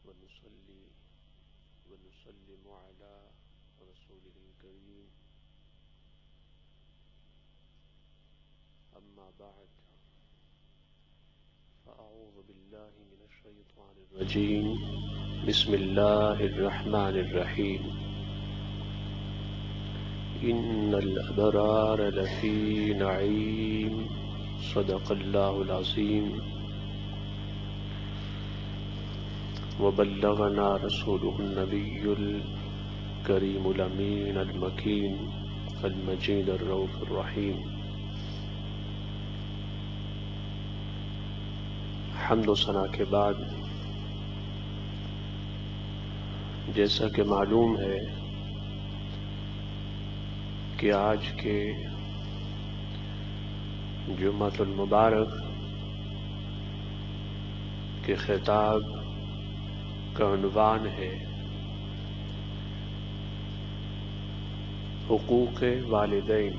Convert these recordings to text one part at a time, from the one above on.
ونصلي ونسلم على رسوله الكريم أما بعد فأعوذ بالله من الشيطان الرجيم بسم الله الرحمن الرحيم إن الأبرار لفي نعيم صدق الله العظيم وبلغنا رسوله النبي الكريم الأمين المكين المجيد الرؤوف الرحيم حمد و ثنا کے بعد جیسا کہ معلوم ہے کہ آج کے جمعۃ المبارک کے خطاب کا عنوان ہے حقوق والدین،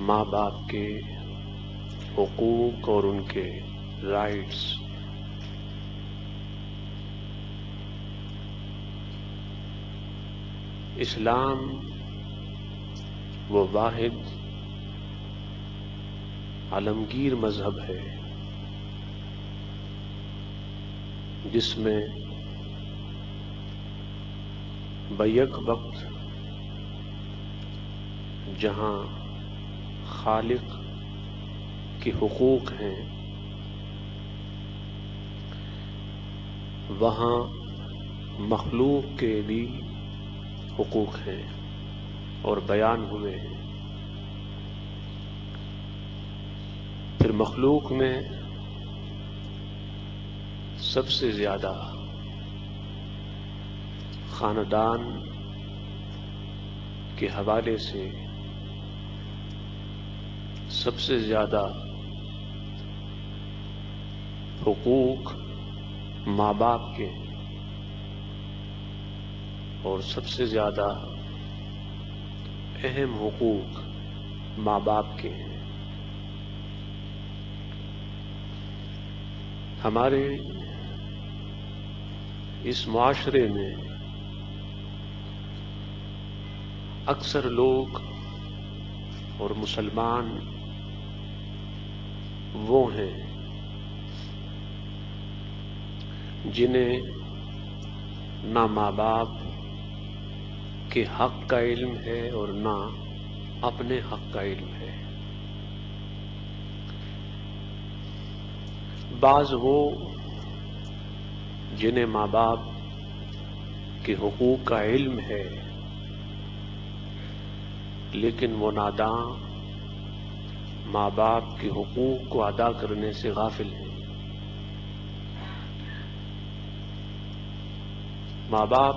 ماں باپ کے حقوق اور ان کے رائٹس۔ اسلام وہ واحد عالمگیر مذہب ہے جس میں بیک وقت جہاں خالق کے حقوق ہیں وہاں مخلوق کے بھی حقوق ہیں اور بیان ہوئے ہیں۔ پھر مخلوق میں سب سے زیادہ خاندان کے حوالے سے سب سے زیادہ حقوق ماں باپ کے اور سب سے زیادہ اہم حقوق ماں باپ کے ہیں۔ ہمارے اس معاشرے میں اکثر لوگ اور مسلمان وہ ہیں جنہیں نہ ماں باپ کے حق کا علم ہے اور نہ اپنے حق کا علم ہے۔ بعض وہ جنہیں ماں باپ کے حقوق کا علم ہے لیکن وہ ناداں ماں باپ کے حقوق کو ادا کرنے سے غافل ہیں۔ ماں باپ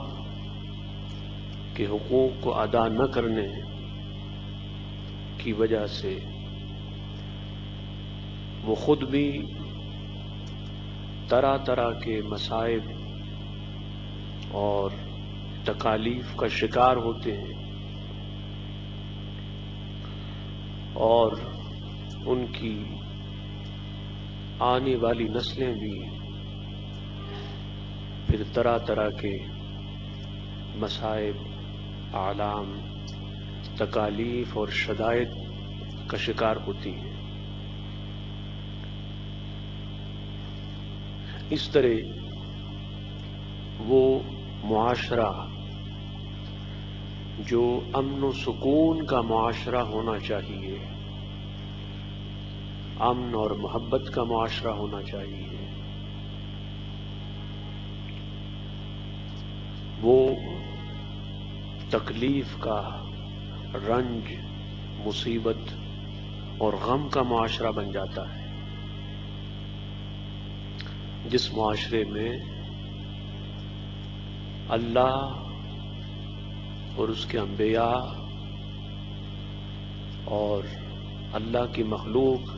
کے حقوق کو ادا نہ کرنے کی وجہ سے وہ خود بھی طرح طرح کے مصائب اور تکالیف کا شکار ہوتے ہیں اور ان کی آنے والی نسلیں بھی پھر طرح طرح کے مصائب، آلام، تکالیف اور شدائد کا شکار ہوتی ہیں۔ اس طرح وہ معاشرہ جو امن و سکون کا معاشرہ ہونا چاہیے، امن اور محبت کا معاشرہ ہونا چاہیے، وہ تکلیف کا، رنج، مصیبت اور غم کا معاشرہ بن جاتا ہے۔ جس معاشرے میں اللہ اور اس کے انبیاء اور اللہ کی مخلوق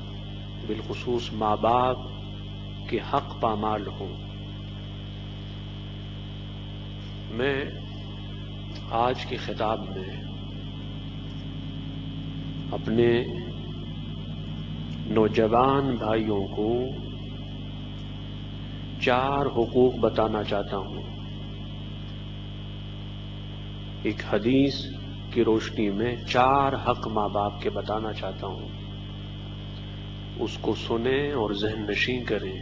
بالخصوص ماں باپ کے حق پامال ہوں۔ میں آج کے خطاب میں اپنے نوجوان بھائیوں کو 4 حقوق بتانا چاہتا ہوں. ایک حدیث کی روشنی میں 4 حق ماں باپ کے بتانا چاہتا ہوں. اس کو سنیں اور ذہن نشین کریں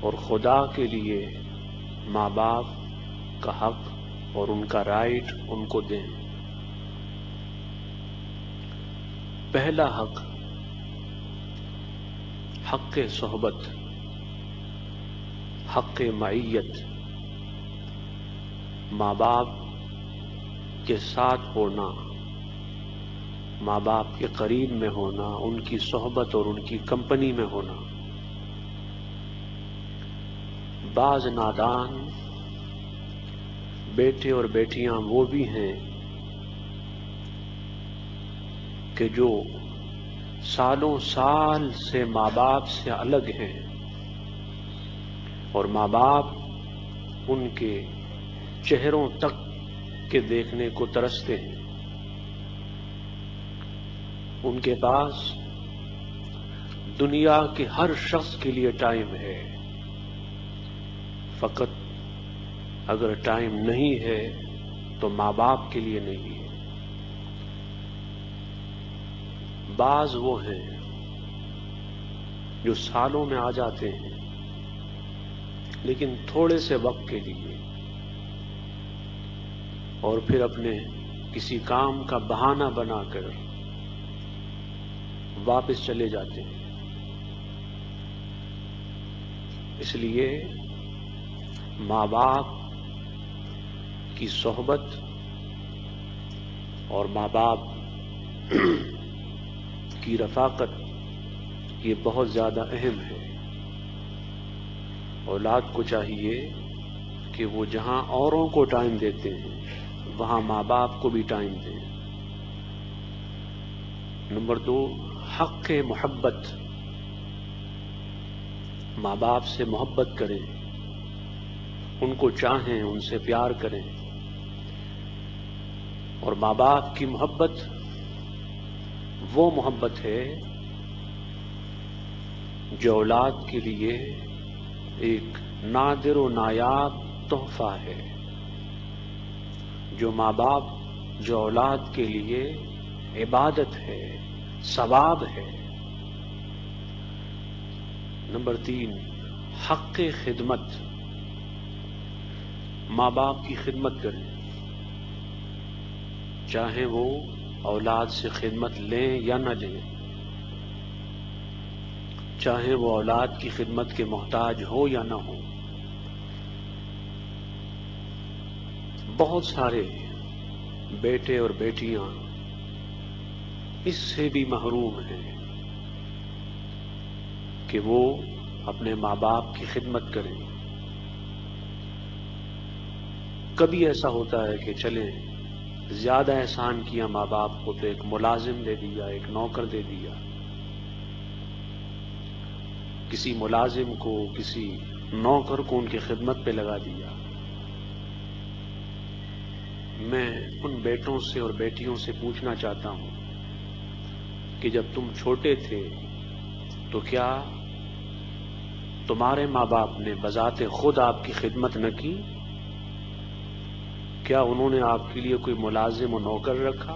اور خدا کے لیے ماں باپ کا حق اور ان کا رائٹ ان کو دیں. پہلا حق، حق صحبت، حق معیت. ماں باپ کے ساتھ ہونا، ماں باپ کے قریب میں ہونا، ان کی صحبت اور ان کی کمپنی میں ہونا. بعض نادان بیٹے اور بیٹیاں وہ بھی ہیں کہ جو سالوں سال سے ماں باپ سے الگ ہیں اور ماں باپ ان کے چہروں تک کے دیکھنے کو ترستے ہیں. ان کے پاس دنیا کے ہر شخص کے لیے ٹائم ہے، فقط اگر ٹائم نہیں ہے تو ماں باپ کے لیے نہیں ہے. بعض وہ ہیں جو سالوں میں آ جاتے ہیں لیکن تھوڑے سے وقت کے لیے، اور پھر اپنے کسی کام کا بہانہ بنا کر واپس چلے جاتے ہیں. اس لیے ماں باپ کی صحبت اور ماں باپ کی رفاقت یہ بہت زیادہ اہم ہے. اولاد کو چاہیے کہ وہ جہاں اوروں کو ٹائم دیتے ہیں وہاں ماں باپ کو بھی ٹائم دیں. نمبر 2، حق محبت. ماں باپ سے محبت کریں، ان کو چاہیں، ان سے پیار کریں. اور ماں باپ کی محبت وہ محبت ہے جو اولاد کے لیے ایک نادر و نایاب تحفہ ہے. جو ماں باپ جو اولاد کے لیے عبادت ہے، ثواب ہے. نمبر 3، حق خدمت. ماں باپ کی خدمت کریں، چاہے وہ اولاد سے خدمت لیں یا نہ لیں، چاہے وہ اولاد کی خدمت کے محتاج ہو یا نہ ہو. بہت سارے بیٹے اور بیٹیاں اس سے بھی محروم ہیں کہ وہ اپنے ماں باپ کی خدمت کریں. کبھی ایسا ہوتا ہے کہ چلیں زیادہ احسان کیا ماں باپ کو تو ایک ملازم دے دیا، ایک نوکر دے دیا. کسی ملازم کو، کسی نوکر کو ان کی خدمت پہ لگا دیا. میں ان بیٹوں سے اور بیٹیوں سے پوچھنا چاہتا ہوں کہ جب تم چھوٹے تھے تو کیا تمہارے ماں باپ نے بذات خود آپ کی خدمت نہ کی؟ کیا انہوں نے آپ کے لیے کوئی ملازم و نوکر رکھا؟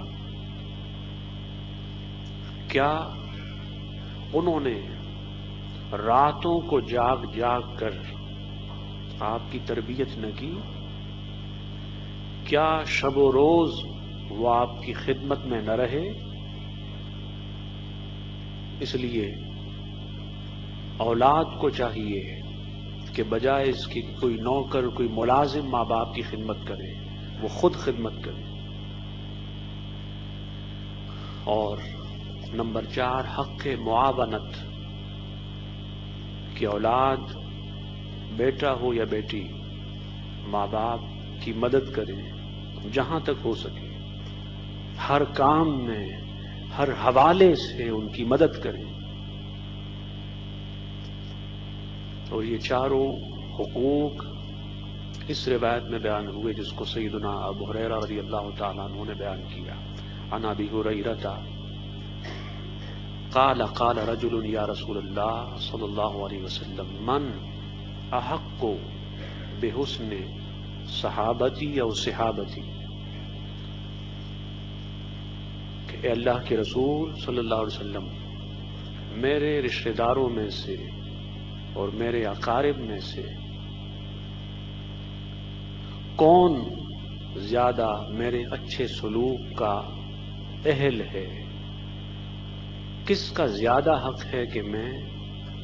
کیا انہوں نے راتوں کو جاگ جاگ کر آپ کی تربیت نہ کی؟ کیا شب و روز وہ آپ کی خدمت میں نہ رہے؟ اس لیے اولاد کو چاہیے کہ بجائے اس کی کوئی نوکر، کوئی ملازم ماں باپ کی خدمت کرے، وہ خود خدمت کرے. اور نمبر 4، حق معاونت. کہ اولاد، بیٹا ہو یا بیٹی، ماں باپ کی مدد کرے جہاں تک ہو سکے. ہر کام میں، ہر حوالے سے ان کی مدد کریں. اور یہ چاروں حقوق اس روایت میں بیان ہوئے جس کو سیدنا ابو ہریرہ رضی اللہ تعالیٰ عنہ نے بیان کیا. عن ابی ہریرہ قال قال رجل یا رسول اللہ صلی اللہ علیہ وسلم من احق بحسن صحابتی او صحابتی، کہ اے اللہ کے رسول صلی اللہ علیہ وسلم، میرے رشتہ داروں میں سے اور میرے اقارب میں سے کون زیادہ میرے اچھے سلوک کا اہل ہے، کس کا زیادہ حق ہے کہ میں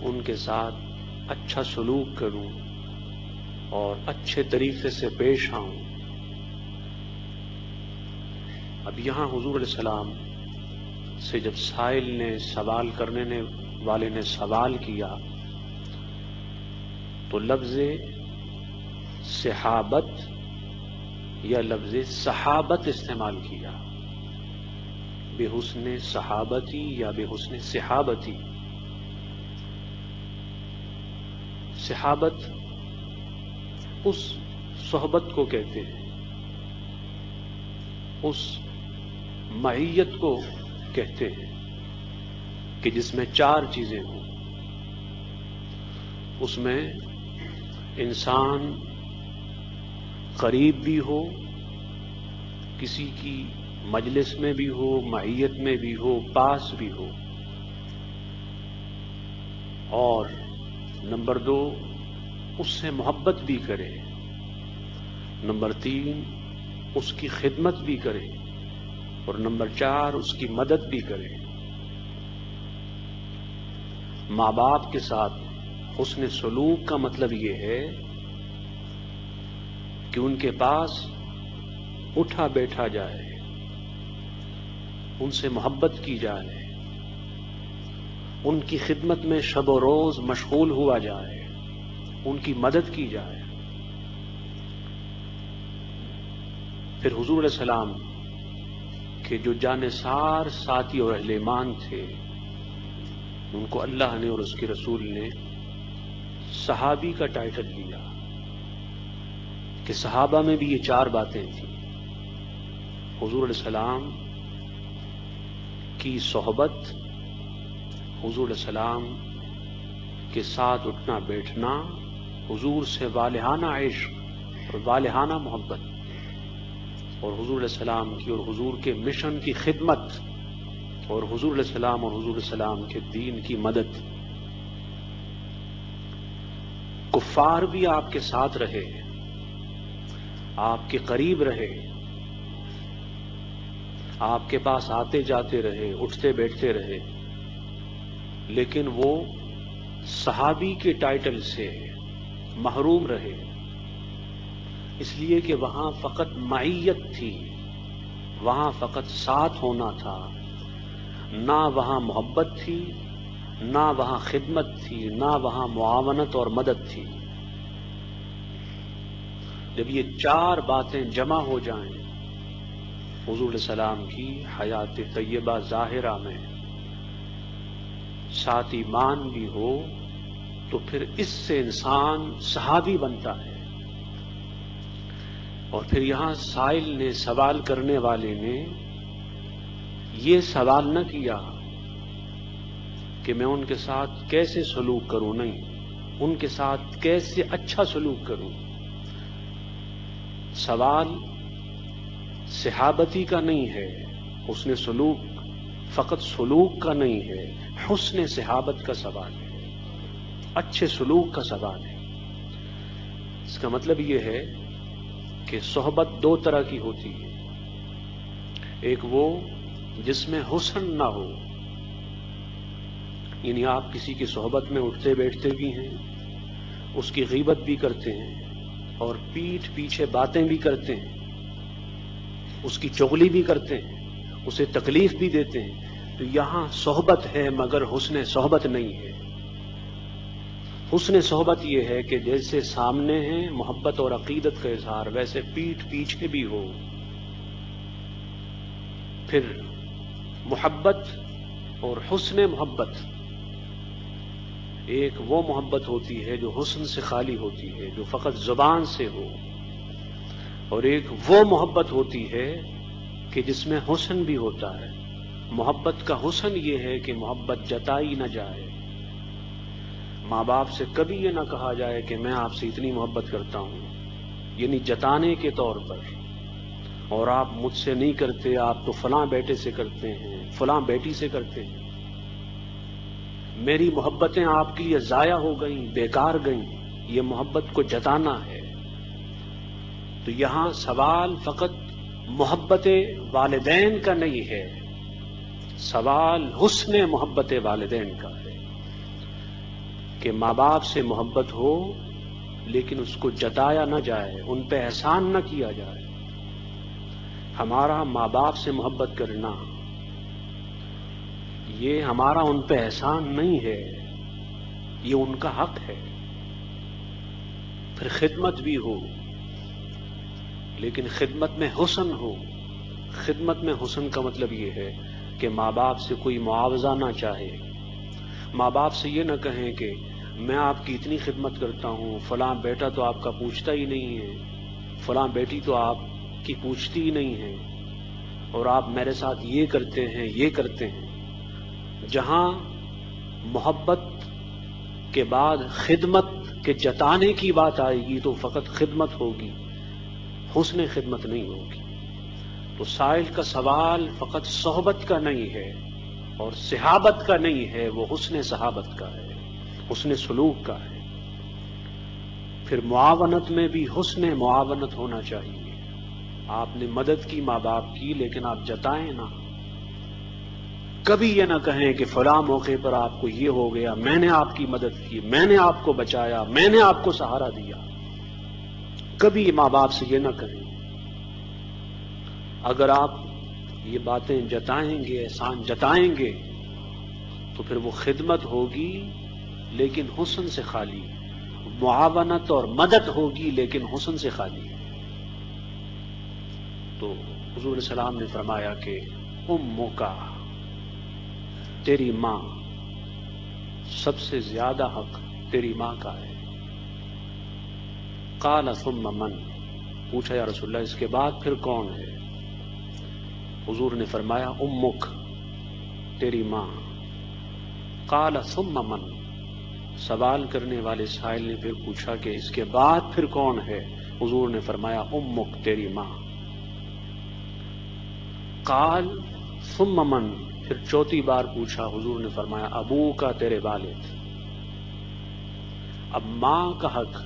ان کے ساتھ اچھا سلوک کروں اور اچھے طریقے سے پیش آؤں۔ اب یہاں حضور علیہ السلام سے جب سائل نے، سوال کرنے والے نے سوال کیا تو لفظ صحابت یا لفظ صحابت استعمال کیا، بحسن صحابتی یا بحسن صحابتی۔ صحابت اس صحبت کو کہتے ہیں، اس معیت کو کہتے ہیں کہ جس میں چار چیزیں ہوں۔ اس میں انسان قریب بھی ہو، کسی کی مجلس میں بھی ہو، معیت میں بھی ہو، پاس بھی ہو، اور نمبر 2 اس سے محبت بھی کرے، نمبر 3 اس کی خدمت بھی کرے، اور نمبر 4 اس کی مدد بھی کرے۔ ماں باپ کے ساتھ حسن سلوک کا مطلب یہ ہے کہ ان کے پاس اٹھا بیٹھا جائے، ان سے محبت کی جائے، ان کی خدمت میں شب و روز مشغول ہوا جائے، ان کی مدد کی جائے۔ پھر حضور علیہ السلام کے جو جانثار ساتھی اور اہل ایمان تھے، ان کو اللہ نے اور اس کے رسول نے صحابی کا ٹائٹل دیا، کہ صحابہ میں بھی یہ 4 باتیں تھیں۔ حضور علیہ السلام کی صحبت، حضور علیہ السلام کے ساتھ اٹھنا بیٹھنا، حضور سے والہانہ عشق اور والہانہ محبت، اور حضور علیہ السلام کی اور حضور کے مشن کی خدمت، اور حضور علیہ السلام اور حضور علیہ السلام کے دین کی مدد۔ کفار بھی آپ کے ساتھ رہے، آپ کے قریب رہے، آپ کے پاس آتے جاتے رہے، اٹھتے بیٹھتے رہے، لیکن وہ صحابی کے ٹائٹل سے محروم رہے، اس لیے کہ وہاں فقط معیت تھی، وہاں فقط ساتھ ہونا تھا، نہ وہاں محبت تھی، نہ وہاں خدمت تھی، نہ وہاں معاونت اور مدد تھی۔ جب یہ 4 باتیں جمع ہو جائیں حضور علیہ السلام کی حیات طیبہ ظاہرہ میں، ساتھ ایمان بھی ہو، تو پھر اس سے انسان صحابی بنتا ہے۔ اور پھر یہاں سائل نے، سوال کرنے والے نے یہ سوال نہ کیا کہ میں ان کے ساتھ کیسے سلوک کروں، نہیں، ان کے ساتھ کیسے اچھا سلوک کروں۔ سوال صحابتی کا نہیں ہے، حسن سلوک فقط سلوک کا نہیں ہے، حسن صحابت کا سوال ہے، اچھے سلوک کا سوال ہے۔ اس کا مطلب یہ ہے کہ صحبت 2 طرح کی ہوتی ہے، ایک وہ جس میں حسن نہ ہو، یعنی آپ کسی کی صحبت میں اٹھتے بیٹھتے بھی ہیں، اس کی غیبت بھی کرتے ہیں، اور پیٹھ پیچھے باتیں بھی کرتے ہیں، اس کی چغلی بھی کرتے ہیں، اسے تکلیف بھی دیتے ہیں، تو یہاں صحبت ہے مگر حسن صحبت نہیں ہے۔ حسن صحبت یہ ہے کہ جیسے سامنے ہیں محبت اور عقیدت کا اظہار، ویسے پیٹھ پیچھے بھی ہو۔ پھر محبت اور حسن محبت، ایک وہ محبت ہوتی ہے جو حسن سے خالی ہوتی ہے، جو فقط زبان سے ہو، اور ایک وہ محبت ہوتی ہے کہ جس میں حسن بھی ہوتا ہے۔ محبت کا حسن یہ ہے کہ محبت جتائی نہ جائے، ماں باپ سے کبھی یہ نہ کہا جائے کہ میں آپ سے اتنی محبت کرتا ہوں، یعنی جتانے کے طور پر، اور آپ مجھ سے نہیں کرتے، آپ تو فلاں بیٹے سے کرتے ہیں، فلاں بیٹی سے کرتے ہیں، میری محبتیں آپ کے لیے ضائع ہو گئیں، بیکار گئیں، یہ محبت کو جتانا ہے۔ تو یہاں سوال فقط محبت والدین کا نہیں ہے، سوال حسن محبت والدین کا ہے کہ ماں باپ سے محبت ہو لیکن اس کو جتایا نہ جائے، ان پہ احسان نہ کیا جائے۔ ہمارا ماں باپ سے محبت کرنا یہ ہمارا ان پہ احسان نہیں ہے، یہ ان کا حق ہے۔ پھر خدمت بھی ہو لیکن خدمت میں حسن ہو۔ خدمت میں حسن کا مطلب یہ ہے کہ ماں باپ سے کوئی معاوضہ نہ چاہے، ماں باپ سے یہ نہ کہیں کہ میں آپ کی اتنی خدمت کرتا ہوں، فلاں بیٹا تو آپ کا پوچھتا ہی نہیں ہے، فلاں بیٹی تو آپ کی پوچھتی ہی نہیں ہے، اور آپ میرے ساتھ یہ کرتے ہیں یہ کرتے ہیں۔ جہاں محبت کے بعد خدمت کے جتانے کی بات آئے گی تو فقط خدمت ہوگی، حسن خدمت نہیں ہوگی۔ تو سائل کا سوال فقط صحبت کا نہیں ہے اور صحابت کا نہیں ہے، وہ حسن صحابت کا ہے، حسن سلوک کا ہے۔ پھر معاونت میں بھی حسن معاونت ہونا چاہیے۔ آپ نے مدد کی ماں باپ کی لیکن آپ جتائیں نہ، کبھی یہ نہ کہیں کہ فلاں موقع پر آپ کو یہ ہو گیا، میں نے آپ کی مدد کی، میں نے آپ کو بچایا، میں نے آپ کو سہارا دیا۔ کبھی ماں باپ سے یہ نہ کہیں۔ اگر آپ یہ باتیں جتائیں گے، احسان جتائیں گے، تو پھر وہ خدمت ہوگی لیکن حسن سے خالی، معاونت اور مدد ہوگی لیکن حسن سے خالی۔ تو حضور علیہ السلام نے فرمایا کہ امکا، تیری ماں، سب سے زیادہ حق تیری ماں کا ہے۔ قال ثم من، پوچھا یا رسول اللہ اس کے بعد پھر کون ہے؟ حضور نے فرمایا امک، تیری ماں۔ قال ثم من، سوال کرنے والے سائل نے پھر پوچھا کہ اس کے بعد پھر کون ہے؟ حضور نے فرمایا امک، تیری ماں۔ قال ثم من، پھر چوتھی بار پوچھا، حضور نے فرمایا ابو کا، تیرے والد۔ اب ماں کا حق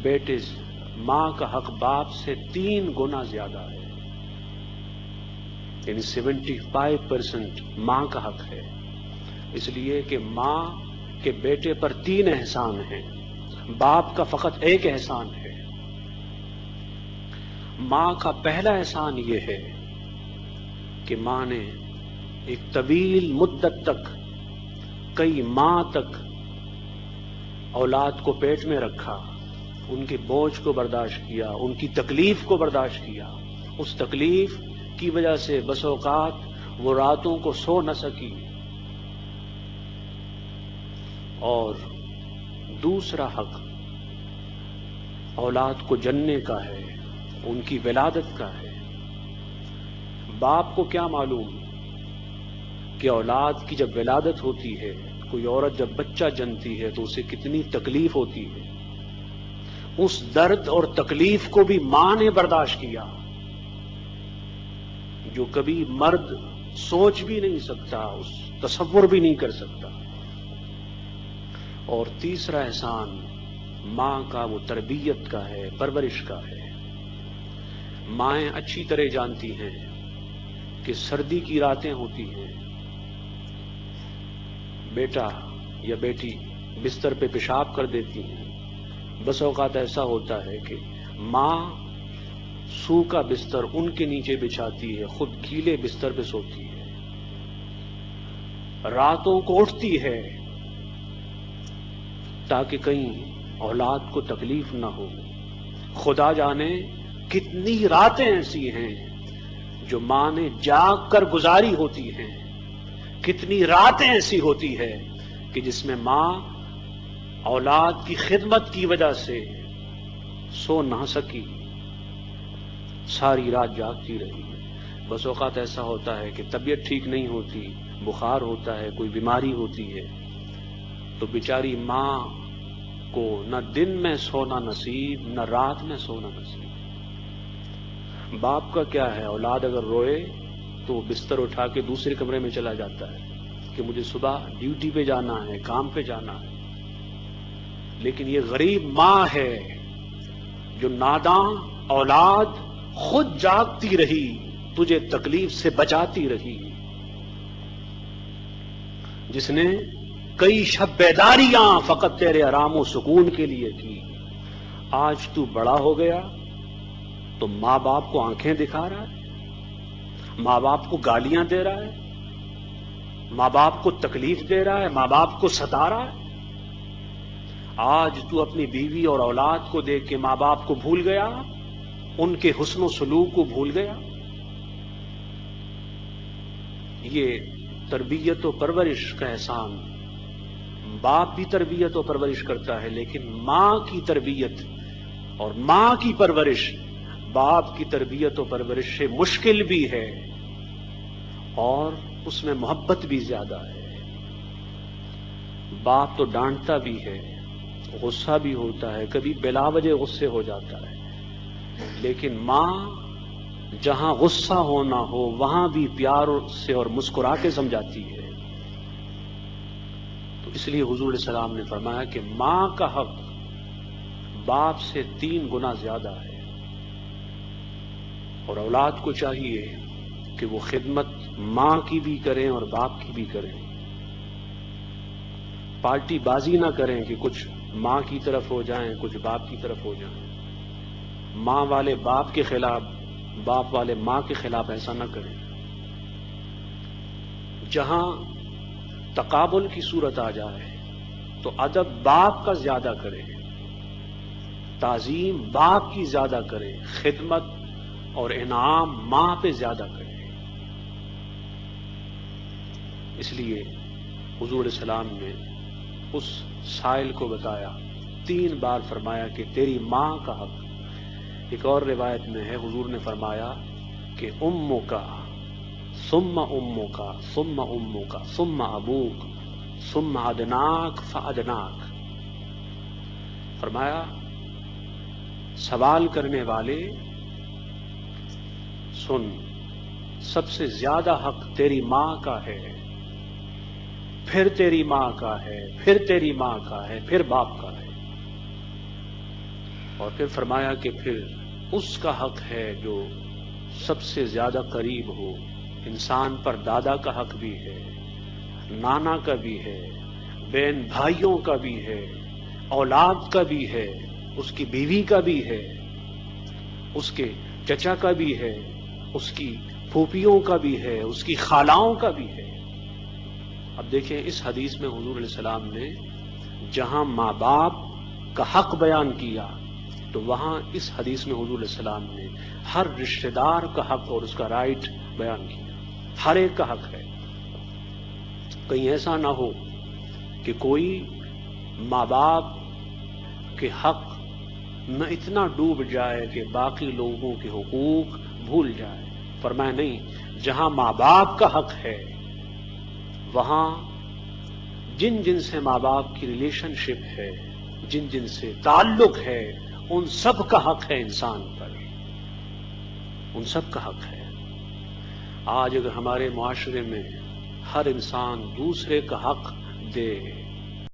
بیٹے سے، ماں کا حق باپ سے 3 گنا زیادہ ہے، یعنی 75% ماں کا حق ہے، اس لیے کہ ماں کے بیٹے پر 3 احسان ہیں، باپ کا فقط 1 احسان ہے۔ ماں کا پہلا احسان یہ ہے کہ ماں نے ایک طویل مدت تک، کئی ماہ تک اولاد کو پیٹ میں رکھا، ان کے بوجھ کو برداشت کیا، ان کی تکلیف کو برداشت کیا۔ اس تکلیف کی وجہ سے بس اوقات وہ راتوں کو سو نہ سکی۔ اور دوسرا حق اولاد کو جننے کا ہے، ان کی ولادت کا ہے۔ باپ کو کیا معلوم کہ اولاد کی جب ولادت ہوتی ہے، کوئی عورت جب بچہ جنتی ہے تو اسے کتنی تکلیف ہوتی ہے، اس درد اور تکلیف کو بھی ماں نے برداشت کیا جو کبھی مرد سوچ بھی نہیں سکتا، اس تصور بھی نہیں کر سکتا۔ اور تیسرا احسان ماں کا وہ تربیت کا ہے، پرورش کا ہے۔ مائیں اچھی طرح جانتی ہیں کہ سردی کی راتیں ہوتی ہیں، بیٹا یا بیٹی بستر پہ پیشاب کر دیتی ہیں۔ بس اوقات ایسا ہوتا ہے کہ ماں سوکھا بستر ان کے نیچے بچھاتی ہے، خود گیلے بستر پہ سوتی ہے، راتوں کو اٹھتی ہے تاکہ کہیں اولاد کو تکلیف نہ ہو۔ خدا جانے کتنی راتیں ایسی ہیں جو ماں نے جاگ کر گزاری ہوتی ہیں، کتنی راتیں ایسی ہوتی ہے کہ جس میں ماں اولاد کی خدمت کی وجہ سے سو نہ سکی، ساری رات جاگتی رہی۔ بس اوقات ایسا ہوتا ہے کہ طبیعت ٹھیک نہیں ہوتی، بخار ہوتا ہے، کوئی بیماری ہوتی ہے، تو بیچاری ماں کو نہ دن میں سونا نصیب نہ رات میں سونا نصیب۔ باپ کا کیا ہے، اولاد اگر روئے تو بستر اٹھا کے دوسرے کمرے میں چلا جاتا ہے کہ مجھے صبح ڈیوٹی پہ جانا ہے، کام پہ جانا ہے۔ لیکن یہ غریب ماں ہے جو ناداں اولاد خود جاگتی رہی، تجھے تکلیف سے بچاتی رہی، جس نے کئی شب بیداریاں فقط تیرے آرام و سکون کے لیے کی۔ آج تو بڑا ہو گیا تو ماں باپ کو آنکھیں دکھا رہا ہے، ماں باپ کو گالیاں دے رہا ہے، ماں باپ کو تکلیف دے رہا ہے، ماں باپ کو ستا رہا ہے۔ آج تو اپنی بیوی اور اولاد کو دیکھ کے ماں باپ کو بھول گیا، ان کے حسن و سلوک کو بھول گیا۔ یہ تربیت و پرورش کا احسان، باپ بھی تربیت و پرورش کرتا ہے، لیکن ماں کی تربیت اور ماں کی پرورش باپ کی تربیت و پرورش سے مشکل بھی ہے، اور اس میں محبت بھی زیادہ ہے۔ باپ تو ڈانٹتا بھی ہے، غصہ بھی ہوتا ہے، کبھی بلا وجہ غصے ہو جاتا ہے، لیکن ماں جہاں غصہ ہونا ہو وہاں بھی پیار سے اور مسکرا کے سمجھاتی ہے۔ تو اس لیے حضور علیہ السلام نے فرمایا کہ ماں کا حق باپ سے 3 گنا زیادہ ہے، اور اولاد کو چاہیے کہ وہ خدمت ماں کی بھی کریں اور باپ کی بھی کریں، پارٹی بازی نہ کریں کہ کچھ ماں کی طرف ہو جائیں کچھ باپ کی طرف ہو جائیں، ماں والے باپ کے خلاف باپ والے ماں کے خلاف ایسا نہ کریں۔ جہاں تقابل کی صورت آ جائے تو ادب باپ کا زیادہ کرے، تعظیم باپ کی زیادہ کرے، خدمت اور انعام ماں پہ زیادہ کرے۔ اس لیے حضور علیہ السلام نے اس سائل کو بتایا، 3 بار فرمایا کہ تیری ماں کا حق۔ ایک اور روایت میں ہے حضور نے فرمایا کہ امک ثم امک ثم امک ثم ابوک ثم ادناک فادناک۔ فرمایا سوال کرنے والے سن، سب سے زیادہ حق تیری ماں کا ہے، پھر تیری ماں کا ہے، پھر تیری ماں کا ہے، پھر باپ کا ہے، اور پھر فرمایا کہ پھر اس کا حق ہے جو سب سے زیادہ قریب ہو۔ انسان پر دادا کا حق بھی ہے، نانا کا بھی ہے، بہن بھائیوں کا بھی ہے، اولاد کا بھی ہے، اس کی بیوی کا بھی ہے، اس کے چچا کا بھی ہے، اس کی پھوپھیوں کا بھی ہے، اس کی خالاؤں کا بھی ہے۔ اب دیکھیں اس حدیث میں حضور علیہ السلام نے جہاں ماں باپ کا حق بیان کیا تو وہاں اس حدیث میں حضور علیہ السلام نے ہر رشتہ دار کا حق اور اس کا رائٹ بیان کیا۔ ہر ایک کا حق ہے، کہیں ایسا نہ ہو کہ کوئی ماں باپ کے حق نہ اتنا ڈوب جائے کہ باقی لوگوں کے حقوق بھول جائے۔ فرمایا نہیں، جہاں ماں باپ کا حق ہے وہاں جن جن سے ماں باپ کی ریلیشن شپ ہے، جن جن سے تعلق ہے، ان سب کا حق ہے انسان پر، ان سب کا حق ہے۔ آج اگر ہمارے معاشرے میں ہر انسان دوسرے کا حق دے